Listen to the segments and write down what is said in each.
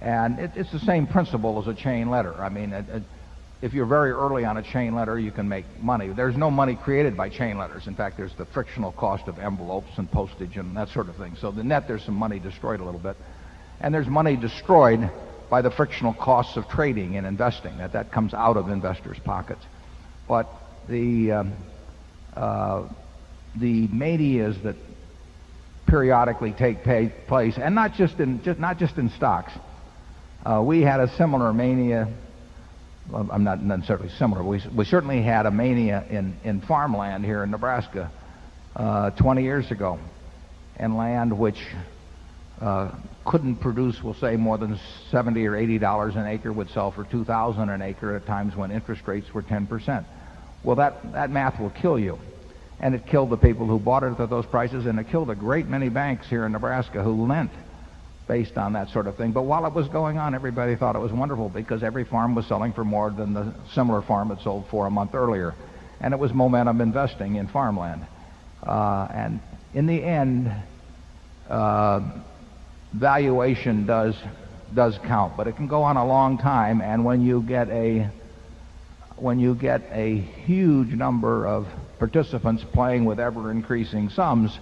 And it's the same principle as a chain letter. I mean, if you're very early on a chain letter, you can make money. There's no money created by chain letters. In fact, there's the frictional cost of envelopes and postage and that sort of thing. So the net, there's some money destroyed a little bit. And there's money destroyed by the frictional costs of trading and investing. That comes out of investors' pockets. But the manias that periodically take place, and not just in stocks. We had a similar mania. Well, I'm not necessarily similar. We certainly had a mania in farmland here in Nebraska 20 years ago, and land which couldn't produce, we'll say, more than $70 or $80 an acre would sell for $2,000 an acre at times when interest rates were 10%. Well, that math will kill you. And it killed the people who bought it at those prices, and it killed a great many banks here in Nebraska who lent based on that sort of thing. But while it was going on, everybody thought it was wonderful because every farm was selling for more than the similar farm had sold for a month earlier. And it was momentum investing in farmland. And in the end, valuation does count, but it can go on a long time. And when you get a huge number of participants playing with ever-increasing sums,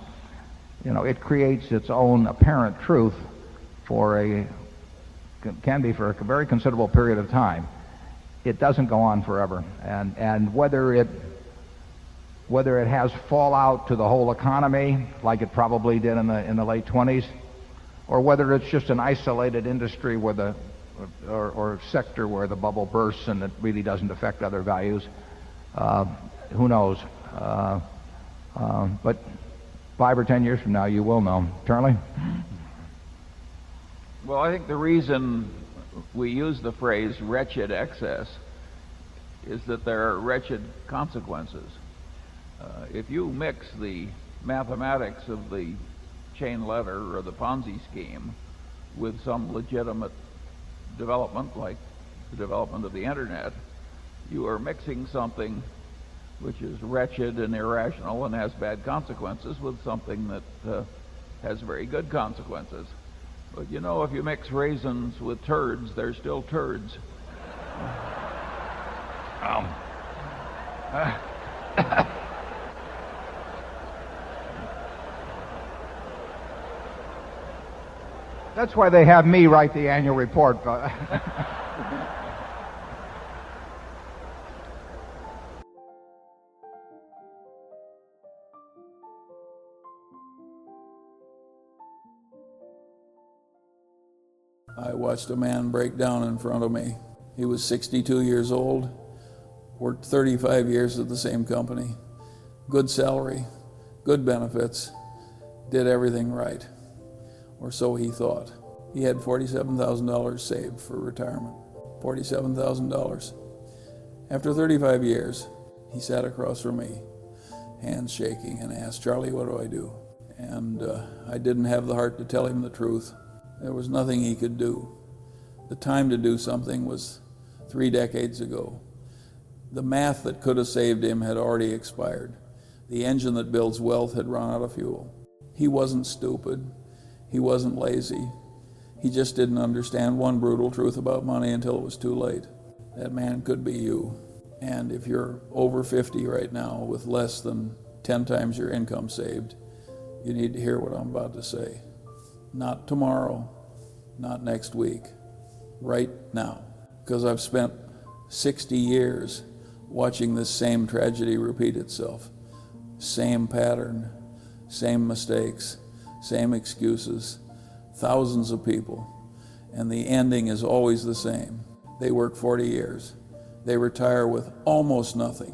it creates its own apparent truth can be for a very considerable period of time. It doesn't go on forever, and whether it has fallout to the whole economy, like it probably did in the late 20s, or whether it's just an isolated industry or sector where the bubble bursts and it really doesn't affect other values, who knows? But 5 or 10 years from now, you will know. Charlie? Well, I think the reason we use the phrase wretched excess is that there are wretched consequences. If you mix the mathematics of the chain letter or the Ponzi scheme with some legitimate development like the development of the internet, you are mixing something which is wretched and irrational and has bad consequences with something that has very good consequences. But if you mix raisins with turds, they're still turds. That's why they have me write the annual report. I watched a man break down in front of me. He was 62 years old, worked 35 years at the same company, good salary, good benefits, did everything right, or so he thought. He had $47,000 saved for retirement, $47,000. After 35 years, he sat across from me, hands shaking, and asked, "Charlie, what do I do?" And I didn't have the heart to tell him the truth. There was nothing he could do. The time to do something was 3 decades ago. The math that could have saved him had already expired. The engine that builds wealth had run out of fuel. He wasn't stupid. He wasn't lazy. He just didn't understand one brutal truth about money until it was too late. That man could be you. And if you're over 50 right now with less than 10 times your income saved, you need to hear what I'm about to say. Not tomorrow, not next week, right now. Because I've spent 60 years watching this same tragedy repeat itself. Same pattern, same mistakes, same excuses, thousands of people. And the ending is always the same. They work 40 years. They retire with almost nothing.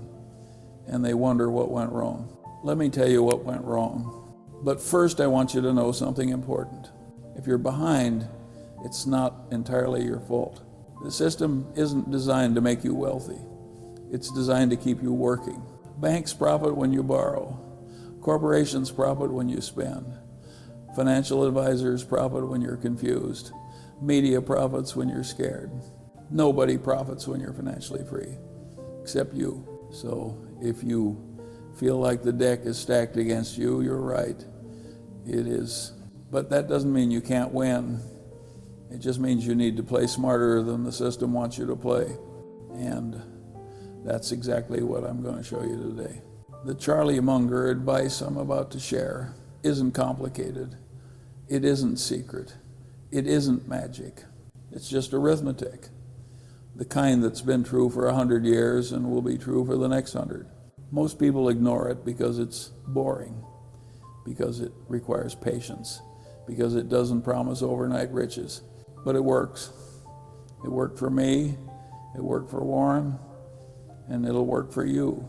And they wonder what went wrong. Let me tell you what went wrong. But first, I want you to know something important. If you're behind, it's not entirely your fault. The system isn't designed to make you wealthy. It's designed to keep you working. Banks profit when you borrow. Corporations profit when you spend. Financial advisors profit when you're confused. Media profits when you're scared. Nobody profits when you're financially free, except you. So if you feel like the deck is stacked against you, you're right. It is. But that doesn't mean you can't win. It just means you need to play smarter than the system wants you to play. And that's exactly what I'm going to show you today. The Charlie Munger advice I'm about to share isn't complicated. It isn't secret. It isn't magic. It's just arithmetic. The kind that's been true for 100 years and will be true for the next 100. Most people ignore it because it's boring, because it requires patience, because it doesn't promise overnight riches. But it works. It worked for me, it worked for Warren, and it'll work for you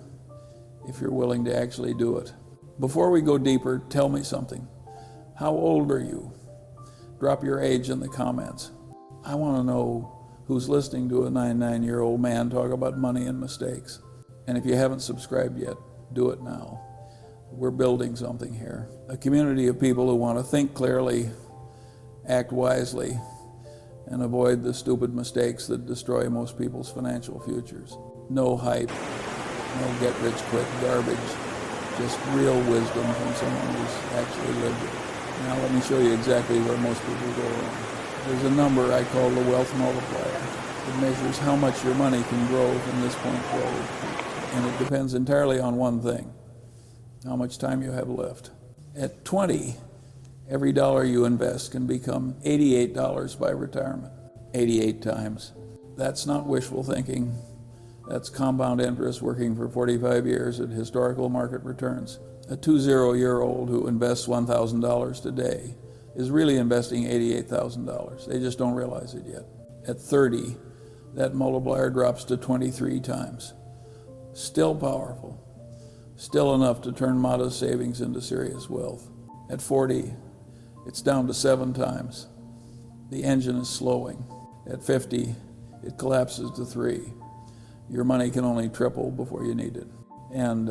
if you're willing to actually do it. Before we go deeper, tell me something. How old are you? Drop your age in the comments. I want to know who's listening to a 99-year-old man talk about money and mistakes. And if you haven't subscribed yet, do it now. We're building something here. A community of people who want to think clearly, act wisely, and avoid the stupid mistakes that destroy most people's financial futures. No hype, no get-rich-quick garbage, just real wisdom from someone who's actually lived it. Now let me show you exactly where most people go wrong. There's a number I call the wealth multiplier. It measures how much your money can grow from this point forward. And it depends entirely on one thing, how much time you have left. At 20, every dollar you invest can become $88 by retirement. 88 times. That's not wishful thinking. That's compound interest working for 45 years at historical market returns. A 20-year-old who invests $1,000 today is really investing $88,000. They just don't realize it yet. At 30, that multiplier drops to 23 times. Still powerful. Still enough to turn modest savings into serious wealth. At 40, it's down to 7 times. The engine is slowing. At 50, it collapses to 3. Your money can only triple before you need it. And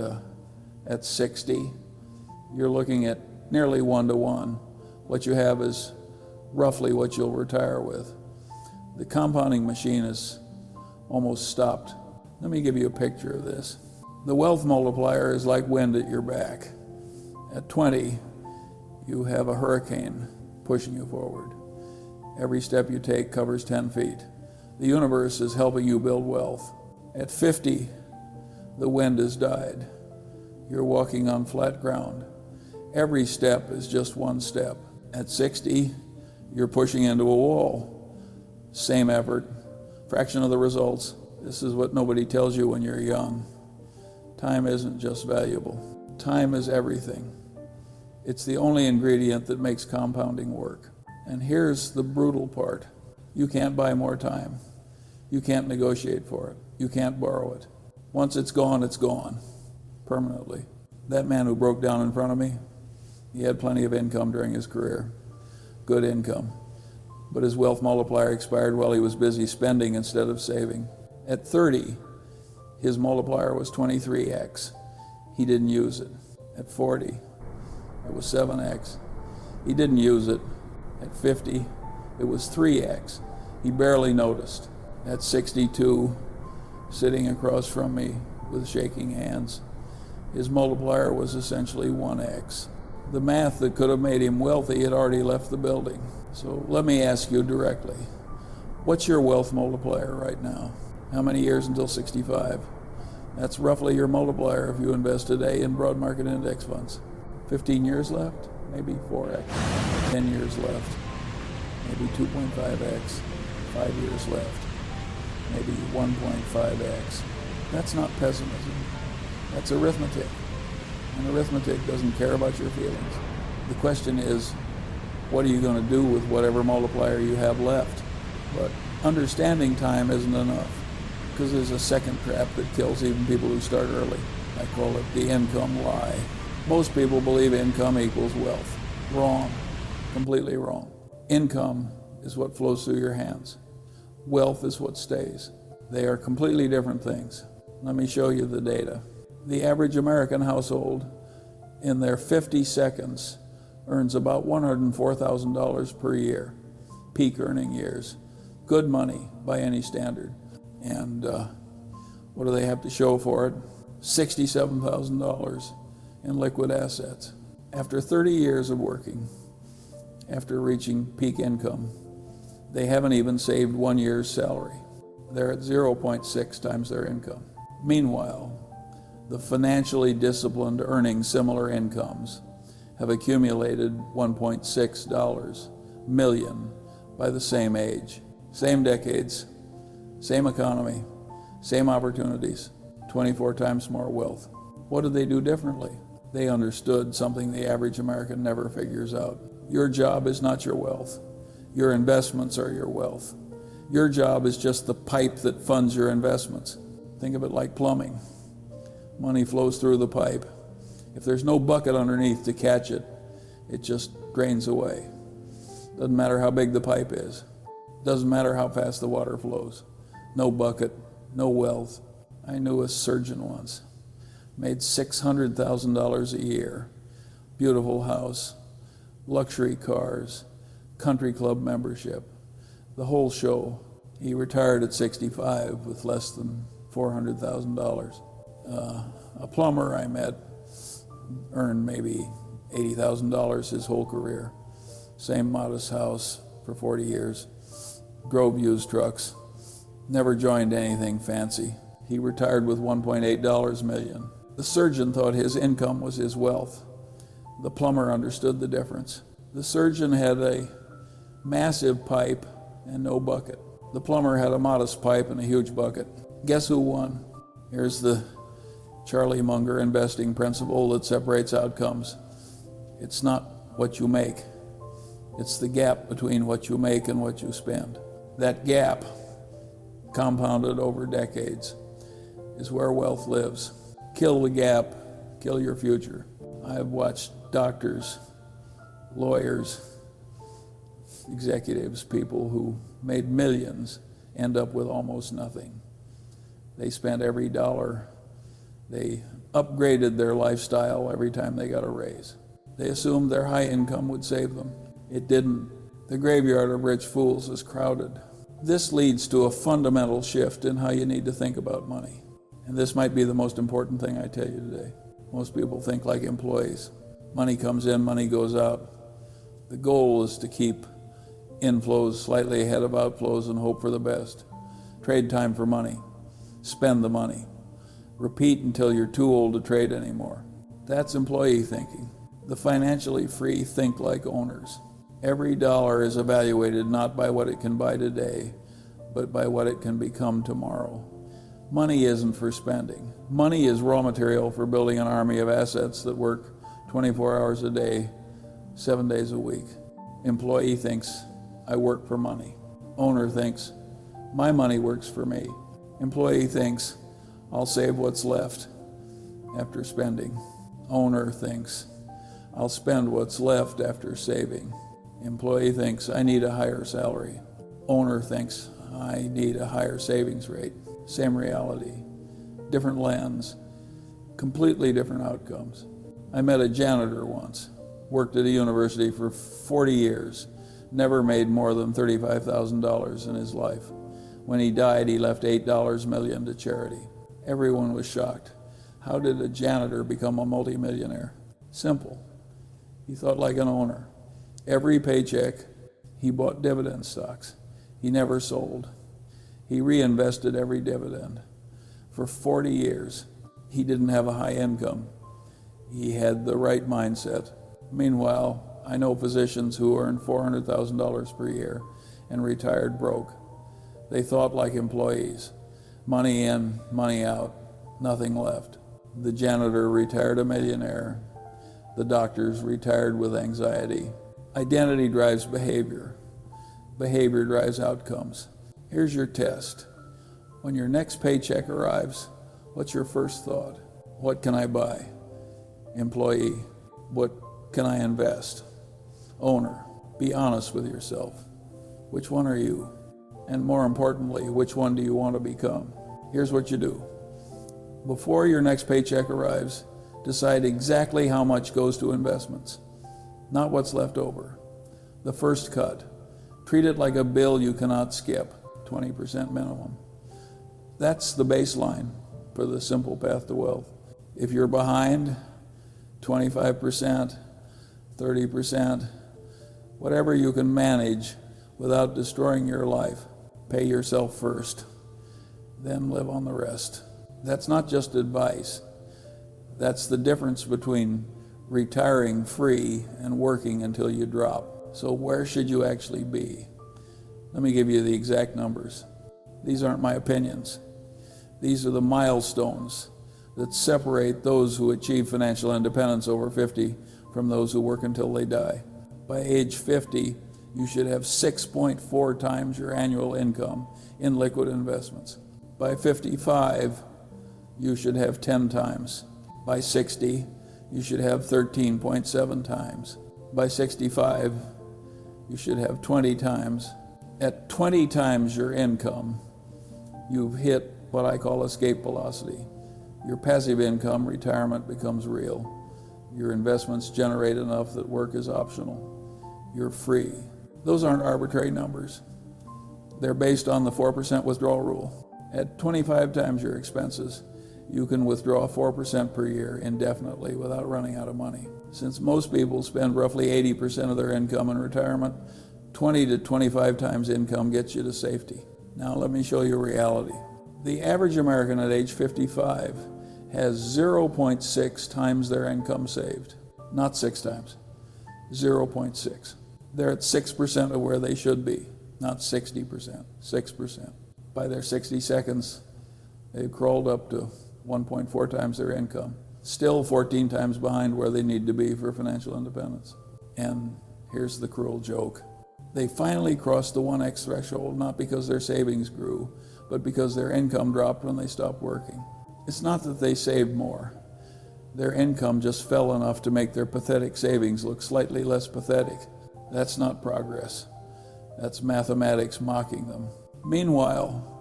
at 60, you're looking at nearly 1-to-1. What you have is roughly what you'll retire with. The compounding machine is almost stopped. Let me give you a picture of this. The wealth multiplier is like wind at your back. At 20, you have a hurricane pushing you forward. Every step you take covers 10 feet. The universe is helping you build wealth. At 50, the wind has died. You're walking on flat ground. Every step is just one step. At 60, you're pushing into a wall. Same effort, fraction of the results. This is what nobody tells you when you're young. Time isn't just valuable. Time is everything. It's the only ingredient that makes compounding work. And here's the brutal part. You can't buy more time. You can't negotiate for it. You can't borrow it. Once it's gone, permanently. That man who broke down in front of me, he had plenty of income during his career. Good income. But his wealth multiplier expired while he was busy spending instead of saving. At 30, his multiplier was 23x. He didn't use it. At 40, it was 7x. He didn't use it. At 50, it was 3x. He barely noticed. At 62, sitting across from me with shaking hands, his multiplier was essentially 1x. The math that could have made him wealthy had already left the building. So let me ask you directly, what's your wealth multiplier right now? How many years until 65? That's roughly your multiplier if you invest today in broad market index funds. 15 years left? Maybe 4x. 10 years left? Maybe 2.5x. 5 years left? Maybe 1.5x. That's not pessimism. That's arithmetic. And arithmetic doesn't care about your feelings. The question is, what are you going to do with whatever multiplier you have left? But understanding time isn't enough, because there's a second trap that kills even people who start early. I call it the income lie. Most people believe income equals wealth. Wrong. Completely wrong. Income is what flows through your hands. Wealth is what stays. They are completely different things. Let me show you the data. The average American household in their 50 seconds earns about $104,000 per year, peak earning years. Good money by any standard. And what do they have to show for it? $67,000 in liquid assets. After 30 years of working, after reaching peak income, They haven't even saved 1 year's salary. They're at 0.6 times their income. Meanwhile, the financially disciplined earning similar incomes have accumulated $1.6 million by the same age. Same decades, same economy, same opportunities, 24 times more wealth. What did they do differently? They understood something the average American never figures out. Your job is not your wealth. Your investments are your wealth. Your job is just the pipe that funds your investments. Think of it like plumbing. Money flows through the pipe. If there's no bucket underneath to catch it, it just drains away. Doesn't matter how big the pipe is. Doesn't matter how fast the water flows. No bucket, no wealth. I knew a surgeon once. Made $600,000 a year. Beautiful house, luxury cars, country club membership, the whole show. He retired at 65 with less than $400,000. A plumber I met earned maybe $80,000 his whole career. Same modest house for 40 years. Drove used trucks. Never joined anything fancy. He retired with $1.8 million. The surgeon thought his income was his wealth. The plumber understood the difference. The surgeon had a massive pipe and no bucket. The plumber had a modest pipe and a huge bucket. Guess who won? Here's the Charlie Munger investing principle that separates outcomes. It's not what you make. It's the gap between what you make and what you spend. That gap, compounded over decades, is where wealth lives. Kill the gap, kill your future. I've watched doctors, lawyers, executives, people who made millions end up with almost nothing. They spent every dollar. They upgraded their lifestyle every time they got a raise. They assumed their high income would save them. It didn't. The graveyard of rich fools is crowded. This leads to a fundamental shift in how you need to think about money. And this might be the most important thing I tell you today. Most people think like employees. Money comes in, money goes out. The goal is to keep inflows slightly ahead of outflows and hope for the best. Trade time for money. Spend the money. Repeat until you're too old to trade anymore. That's employee thinking. The financially free think like owners. Every dollar is evaluated not by what it can buy today, but by what it can become tomorrow. Money isn't for spending. Money is raw material for building an army of assets that work 24 hours a day, 7 days a week. Employee thinks, I work for money. Owner thinks, my money works for me. Employee thinks, I'll save what's left after spending. Owner thinks, I'll spend what's left after saving. Employee thinks, I need a higher salary. Owner thinks, I need a higher savings rate. Same reality, different lens, completely different outcomes. I met a janitor once, worked at a university for 40 years, never made more than $35,000 in his life. When he died, he left $8 million to charity. Everyone was shocked. How did a janitor become a multimillionaire? Simple. He thought like an owner. Every paycheck, he bought dividend stocks. He never sold. He reinvested every dividend. For 40 years, he didn't have a high income. He had the right mindset. Meanwhile, I know physicians who earned $400,000 per year and retired broke. They thought like employees. Money in, money out, nothing left. The janitor retired a millionaire. The doctors retired with anxiety. Identity drives behavior. Behavior drives outcomes. Here's your test. When your next paycheck arrives, what's your first thought? What can I buy? Employee, what can I invest? Owner, be honest with yourself. Which one are you? And more importantly, which one do you want to become? Here's what you do. Before your next paycheck arrives, decide exactly how much goes to investments, not what's left over. The first cut. Treat it like a bill you cannot skip, 20% minimum. That's the baseline for the simple path to wealth. If you're behind, 25%, 30%, whatever you can manage without destroying your life. Pay yourself first, then live on the rest. That's not just advice. That's the difference between retiring free and working until you drop. So where should you actually be? Let me give you the exact numbers. These aren't my opinions. These are the milestones that separate those who achieve financial independence over 50 from those who work until they die. By age 50, you should have 6.4 times your annual income in liquid investments. By 55, you should have 10 times. By 60, you should have 13.7 times. By 65, you should have 20 times. At 20 times your income, you've hit what I call escape velocity. Your passive income, retirement, becomes real. Your investments generate enough that work is optional. You're free. Those aren't arbitrary numbers. They're based on the 4% withdrawal rule. At 25 times your expenses, you can withdraw 4% per year indefinitely without running out of money. Since most people spend roughly 80% of their income in retirement, 20 to 25 times income gets you to safety. Now let me show you reality. The average American at age 55 has 0.6 times their income saved. Not 6 times, 0.6. They're at 6% of where they should be, not 60%, 6%. By their 60 seconds, they've crawled up to 1.4 times their income, still 14 times behind where they need to be for financial independence. And here's the cruel joke. They finally crossed the 1x threshold, not because their savings grew, but because their income dropped when they stopped working. It's not that they saved more. Their income just fell enough to make their pathetic savings look slightly less pathetic. That's not progress. That's mathematics mocking them. Meanwhile,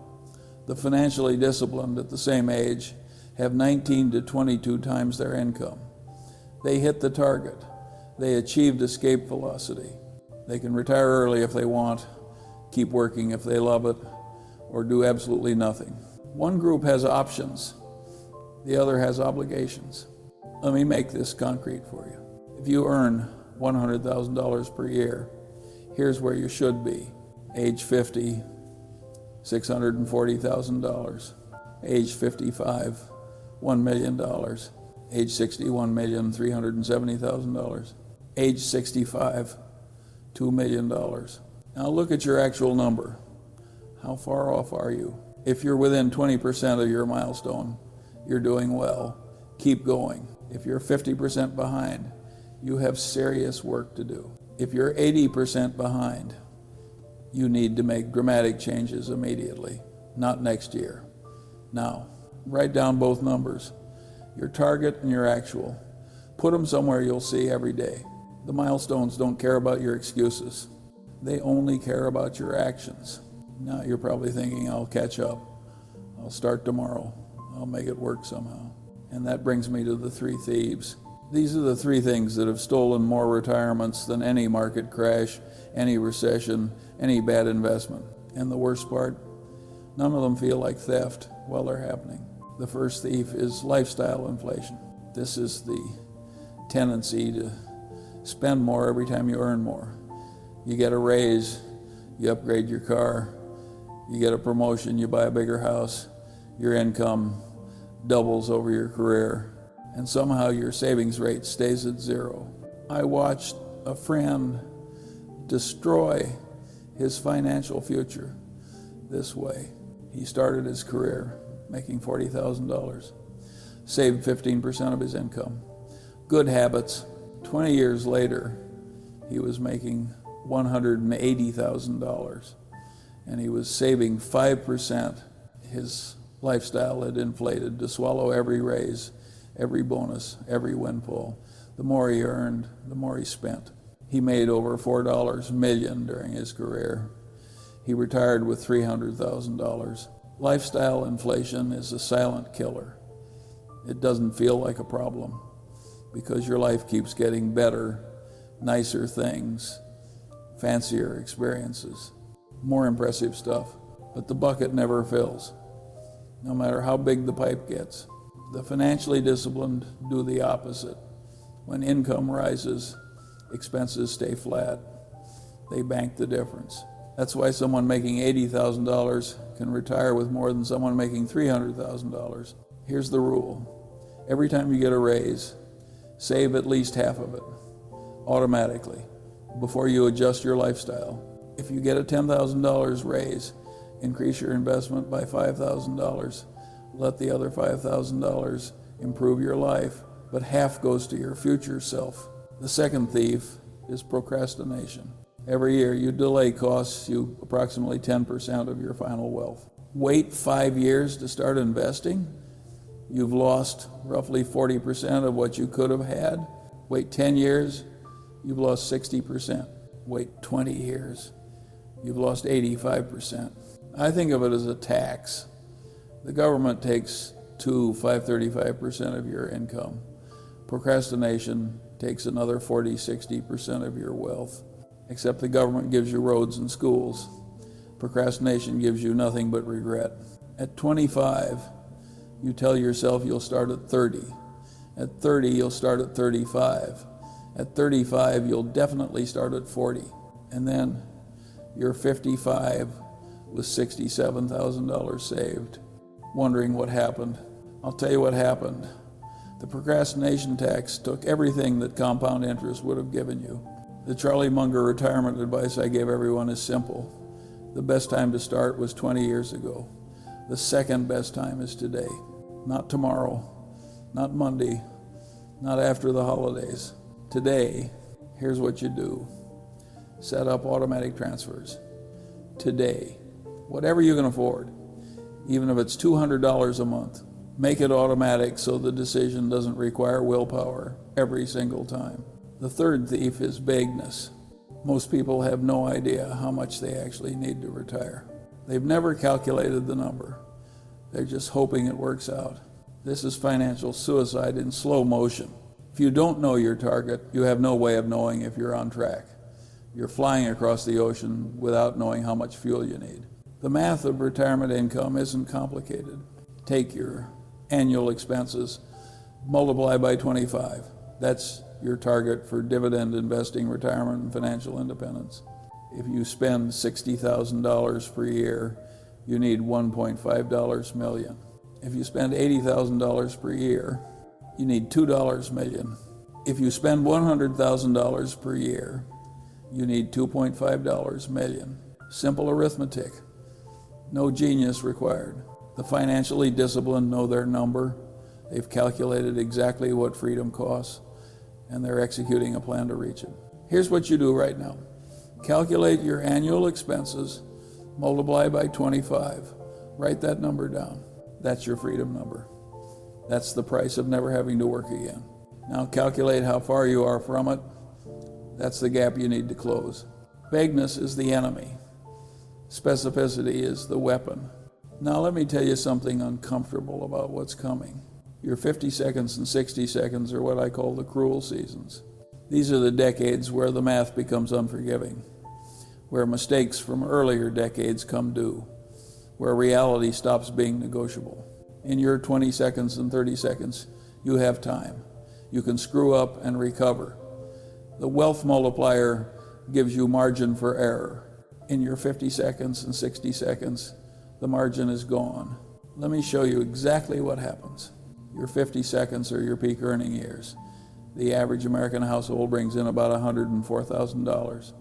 the financially disciplined at the same age have 19 to 22 times their income. They hit the target. They achieved escape velocity. They can retire early if they want, keep working if they love it, or do absolutely nothing. One group has options. The other has obligations. Let me make this concrete for you. If you earn $100,000 per year, here's where you should be. Age 50, $640,000. Age 55, $1 million. Age 60, $1,370,000. Age 65, $2 million. Now look at your actual number. How far off are you? If you're within 20% of your milestone, you're doing well. Keep going. If you're 50% behind, you have serious work to do. If you're 80% behind, you need to make dramatic changes immediately, not next year. Now, write down both numbers, your target and your actual. Put them somewhere you'll see every day. The milestones don't care about your excuses. They only care about your actions. Now you're probably thinking, I'll catch up. I'll start tomorrow. I'll make it work somehow. And that brings me to the three thieves. These are the three things that have stolen more retirements than any market crash, any recession, any bad investment. And the worst part, none of them feel like theft while they're happening. The first thief is lifestyle inflation. This is the tendency to spend more every time you earn more. You get a raise, you upgrade your car, you get a promotion, you buy a bigger house, your income doubles over your career, and somehow your savings rate stays at zero. I watched a friend destroy his financial future this way. He started his career making $40,000, saved 15% of his income. Good habits. 20 years later, he was making $180,000, and he was saving 5%. His lifestyle had inflated to swallow every raise, every bonus, every windfall. The more he earned, the more he spent. He made over $4 million during his career. He retired with $300,000. Lifestyle inflation is a silent killer. It doesn't feel like a problem because your life keeps getting better, nicer things, fancier experiences, more impressive stuff, but the bucket never fills, no matter how big the pipe gets. The financially disciplined do the opposite. When income rises, expenses stay flat. They bank the difference. That's why someone making $80,000 can retire with more than someone making $300,000. Here's the rule. Every time you get a raise, save at least half of it automatically before you adjust your lifestyle. If you get a $10,000 raise, increase your investment by $5,000. Let the other $5,000 improve your life, but half goes to your future self. The second thief is procrastination. Every year you delay costs you approximately 10% of your final wealth. Wait 5 years to start investing, you've lost roughly 40% of what you could have had. Wait 10 years, you've lost 60%. Wait 20 years, you've lost 85%. I think of it as a tax. The government takes 535% of your income. Procrastination takes another 40-60% of your wealth. Except the government gives you roads and schools. Procrastination gives you nothing but regret. At 25, you tell yourself you'll start at 30. At 30, you'll start at 35. At 35, you'll definitely start at 40. And then you're 55 with $67,000 saved, wondering what happened. I'll tell you what happened. The procrastination tax took everything that compound interest would have given you. The Charlie Munger retirement advice I gave everyone is simple. The best time to start was 20 years ago. The second best time is today. Not tomorrow, not Monday, not after the holidays. Today, here's what you do. Set up automatic transfers. Today, whatever you can afford, even if it's $200 a month, make it automatic so the decision doesn't require willpower every single time. The third thief is vagueness. Most people have no idea how much they actually need to retire. They've never calculated the number. They're just hoping it works out. This is financial suicide in slow motion. If you don't know your target, you have no way of knowing if you're on track. You're flying across the ocean without knowing how much fuel you need. The math of retirement income isn't complicated. Take your annual expenses, multiply by 25. That's your target for dividend investing, retirement, and financial independence. If you spend $60,000 per year, you need $1.5 million. If you spend $80,000 per year, you need $2 million. If you spend $100,000 per year, you need $2.5 million. Simple arithmetic. No genius required. The financially disciplined know their number. They've calculated exactly what freedom costs, and they're executing a plan to reach it. Here's what you do right now. Calculate your annual expenses, multiply by 25. Write that number down. That's your freedom number. That's the price of never having to work again. Now calculate how far you are from it. That's the gap you need to close. Vagueness is the enemy. Specificity is the weapon. Now let me tell you something uncomfortable about what's coming. Your 50 seconds and 60 seconds are what I call the cruel seasons. These are the decades where the math becomes unforgiving, where mistakes from earlier decades come due, where reality stops being negotiable. In your 20 seconds and 30 seconds, you have time. You can screw up and recover. The wealth multiplier gives you margin for error. In your 50 seconds and 60 seconds, the margin is gone. Let me show you exactly what happens. Your 50 seconds are your peak earning years. The average American household brings in about $104,000.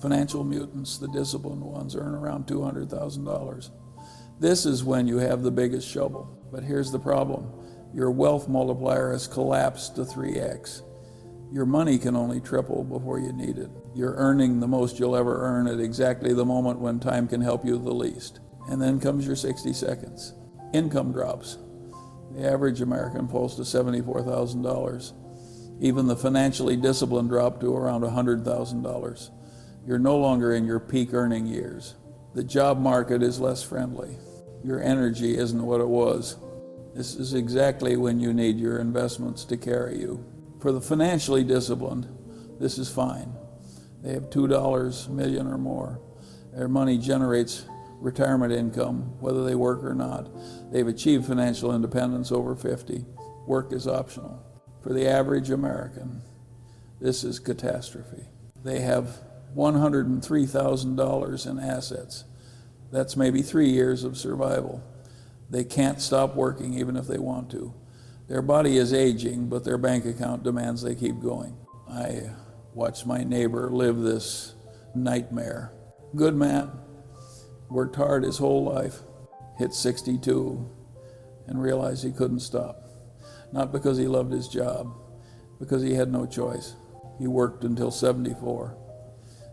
Financial mutants, the disciplined ones, earn around $200,000. This is when you have the biggest shovel. But here's the problem. Your wealth multiplier has collapsed to 3x. Your money can only triple before you need it. You're earning the most you'll ever earn at exactly the moment when time can help you the least. And then comes your 60 seconds. Income drops. The average American falls to $74,000. Even the financially disciplined drop to around $100,000. You're no longer in your peak earning years. The job market is less friendly. Your energy isn't what it was. This is exactly when you need your investments to carry you. For the financially disciplined, this is fine. They have $2 million or more. Their money generates retirement income, whether they work or not. They've achieved financial independence over 50. Work is optional. For the average American, this is catastrophe. They have $103,000 in assets. That's maybe 3 years of survival. They can't stop working even if they want to. Their body is aging, but their bank account demands they keep going. I watched my neighbor live this nightmare. Good man, worked hard his whole life, hit 62, and realized he couldn't stop. Not because he loved his job, because he had no choice. He worked until 74,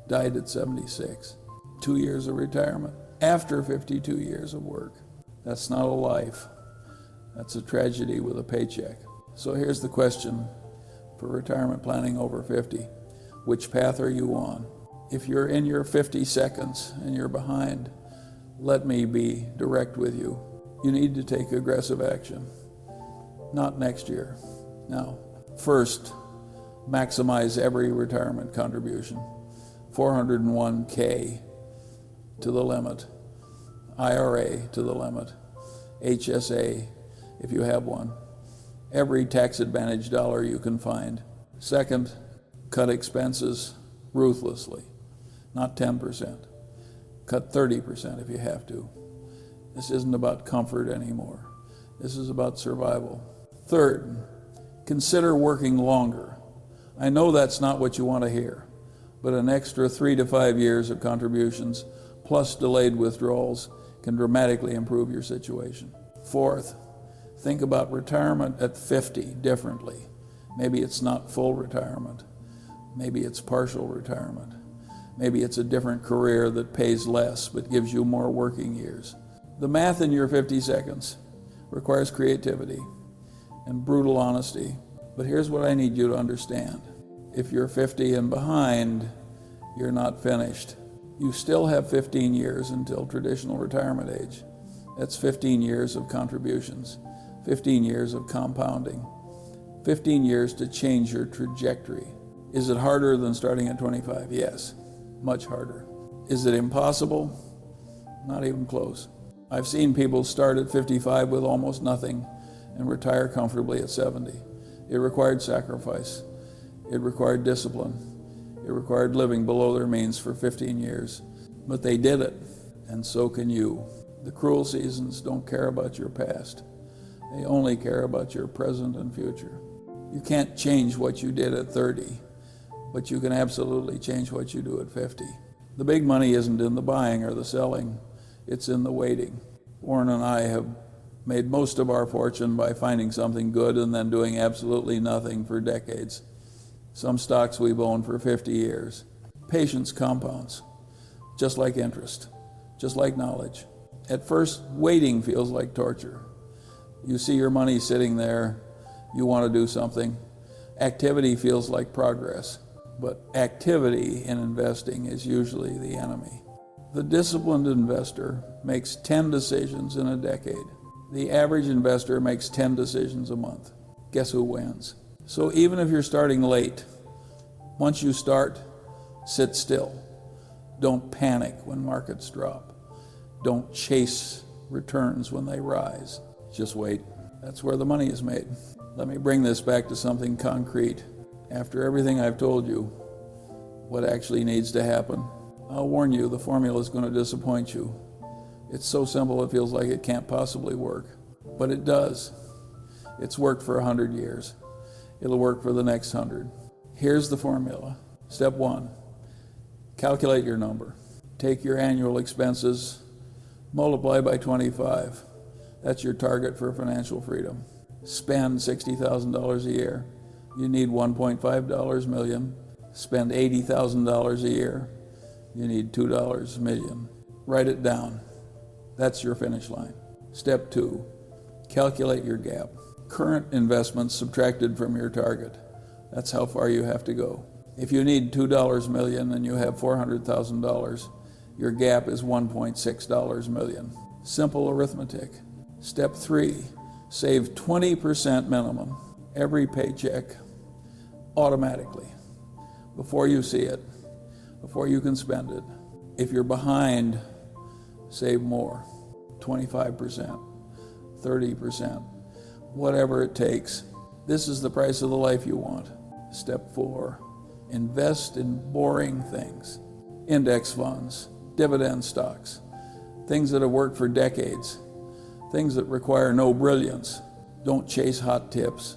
died at 76. 2 years of retirement after 52 years of work. That's not a life. That's a tragedy with a paycheck. So here's the question for retirement planning over 50. Which path are you on? If you're in your 50 seconds and you're behind, let me be direct with you. You need to take aggressive action. Not next year. Now, first, maximize every retirement contribution. 401k to the limit, IRA to the limit, HSA if you have one. Every tax advantage dollar you can find. Second, cut expenses ruthlessly, not 10%. Cut 30% if you have to. This isn't about comfort anymore. This is about survival. Third, consider working longer. I know that's not what you want to hear, but an extra 3 to 5 years of contributions plus delayed withdrawals can dramatically improve your situation. Fourth, think about retirement at 50 differently. Maybe it's not full retirement. Maybe it's partial retirement. Maybe it's a different career that pays less but gives you more working years. The math in your 50 seconds requires creativity and brutal honesty. But here's what I need you to understand. If you're 50 and behind, you're not finished. You still have 15 years until traditional retirement age. That's 15 years of contributions, 15 years of compounding, 15 years to change your trajectory. Is it harder than starting at 25? Yes, much harder. Is it impossible? Not even close. I've seen people start at 55 with almost nothing and retire comfortably at 70. It required sacrifice. It required discipline. It required living below their means for 15 years. But they did it, and so can you. The cruel seasons don't care about your past. They only care about your present and future. You can't change what you did at 30, but you can absolutely change what you do at 50. The big money isn't in the buying or the selling. It's in the waiting. Warren and I have made most of our fortune by finding something good and then doing absolutely nothing for decades. Some stocks we've owned for 50 years. Patience compounds, just like interest, just like knowledge. At first, waiting feels like torture. You see your money sitting there, you want to do something. Activity feels like progress, but activity in investing is usually the enemy. The disciplined investor makes 10 decisions in a decade. The average investor makes 10 decisions a month. Guess who wins? So even if you're starting late, once you start, sit still. Don't panic when markets drop. Don't chase returns when they rise. Just wait. That's where the money is made. Let me bring this back to something concrete. After everything I've told you, what actually needs to happen? I'll warn you, the formula is going to disappoint you. It's so simple it feels like it can't possibly work. But it does. It's worked for 100 years. It'll work for the next 100. Here's the formula. Step 1, calculate your number. Take your annual expenses, multiply by 25. That's your target for financial freedom. Spend $60,000 a year. You need $1.5 million. Spend $80,000 a year. You need $2 a million. Write it down. That's your finish line. Step 2, calculate your gap. Current investments subtracted from your target. That's how far you have to go. If you need $2 million and you have $400,000, your gap is $1.6 million. Simple arithmetic. Step 3, save 20% minimum every paycheck automatically before you see it, before you can spend it. If you're behind, save more, 25%, 30%, whatever it takes. This is the price of the life you want. Step 4, invest in boring things. index funds, dividend stocks, things that have worked for decades, things that require no brilliance. Don't chase hot tips.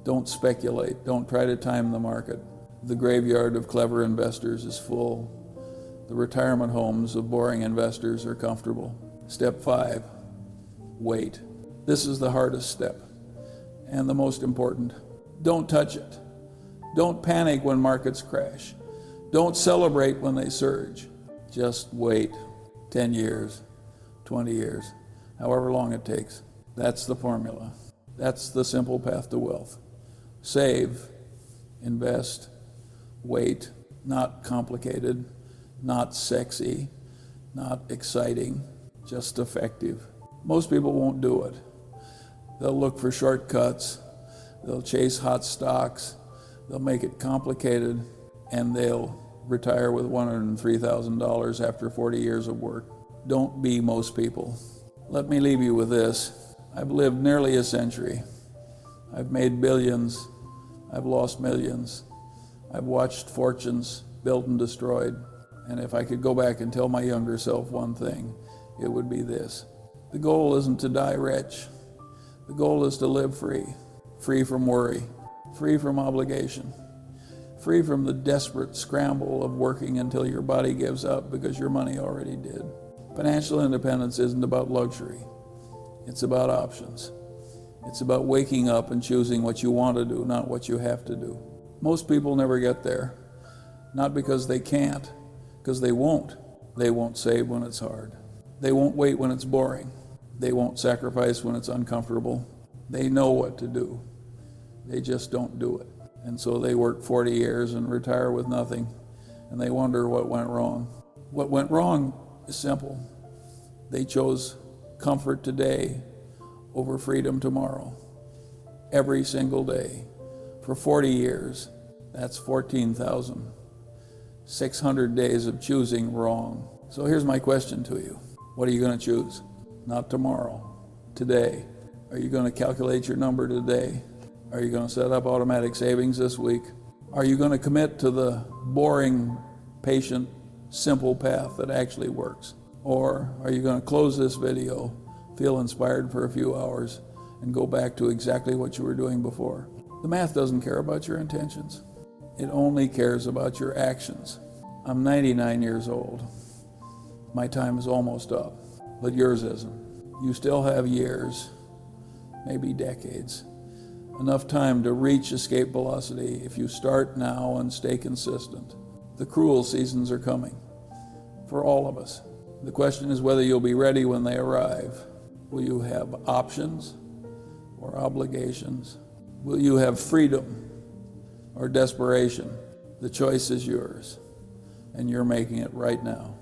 Don't speculate. Don't try to time the market. The graveyard of clever investors is full. The retirement homes of boring investors are comfortable. Step 5, wait. This is the hardest step and the most important. Don't touch it. Don't panic when markets crash. Don't celebrate when they surge. Just wait 10 years, 20 years, however long it takes. That's the formula. That's the simple path to wealth. Save, invest, wait, not complicated, not sexy, not exciting, just effective. Most people won't do it. They'll look for shortcuts, they'll chase hot stocks, they'll make it complicated, and they'll retire with $103,000 after 40 years of work. Don't be most people. Let me leave you with this. I've lived nearly a century. I've made billions. I've lost millions. I've watched fortunes built and destroyed. And if I could go back and tell my younger self one thing, it would be this. The goal isn't to die rich. The goal is to live free. Free from worry. Free from obligation. Free from the desperate scramble of working until your body gives up because your money already did. Financial independence isn't about luxury. It's about options. It's about waking up and choosing what you want to do, not what you have to do. Most people never get there. Not because they can't, because they won't. They won't save when it's hard. They won't wait when it's boring. They won't sacrifice when it's uncomfortable. They know what to do. They just don't do it. And so they work 40 years and retire with nothing, and they wonder what went wrong. What went wrong is simple. They chose comfort today over freedom tomorrow. Every single day. For 40 years, that's 14,600 days of choosing wrong. So here's my question to you. What are you going to choose? Not tomorrow, today. Are you going to calculate your number today? Are you going to set up automatic savings this week? Are you going to commit to the boring, patient, simple path that actually works? Or are you going to close this video, feel inspired for a few hours, and go back to exactly what you were doing before? The math doesn't care about your intentions. It only cares about your actions. I'm 99 years old. My time is almost up, but yours isn't. You still have years, maybe decades. Enough time to reach escape velocity if you start now and stay consistent. The cruel seasons are coming for all of us. The question is whether you'll be ready when they arrive. Will you have options or obligations? Will you have freedom or desperation? The choice is yours, and you're making it right now,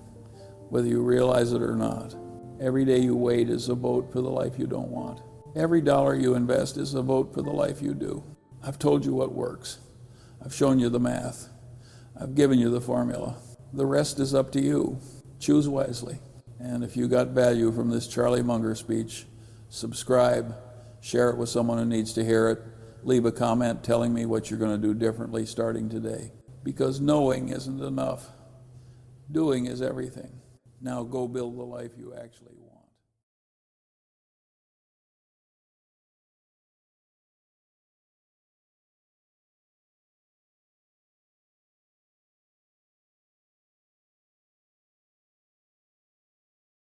whether you realize it or not. Every day you wait is a vote for the life you don't want. Every dollar you invest is a vote for the life you do. I've told you what works. I've shown you the math. I've given you the formula. The rest is up to you. Choose wisely. And if you got value from this Charlie Munger speech, subscribe, share it with someone who needs to hear it, leave a comment telling me what you're going to do differently starting today. Because knowing isn't enough. Doing is everything. Now go build the life you actually want.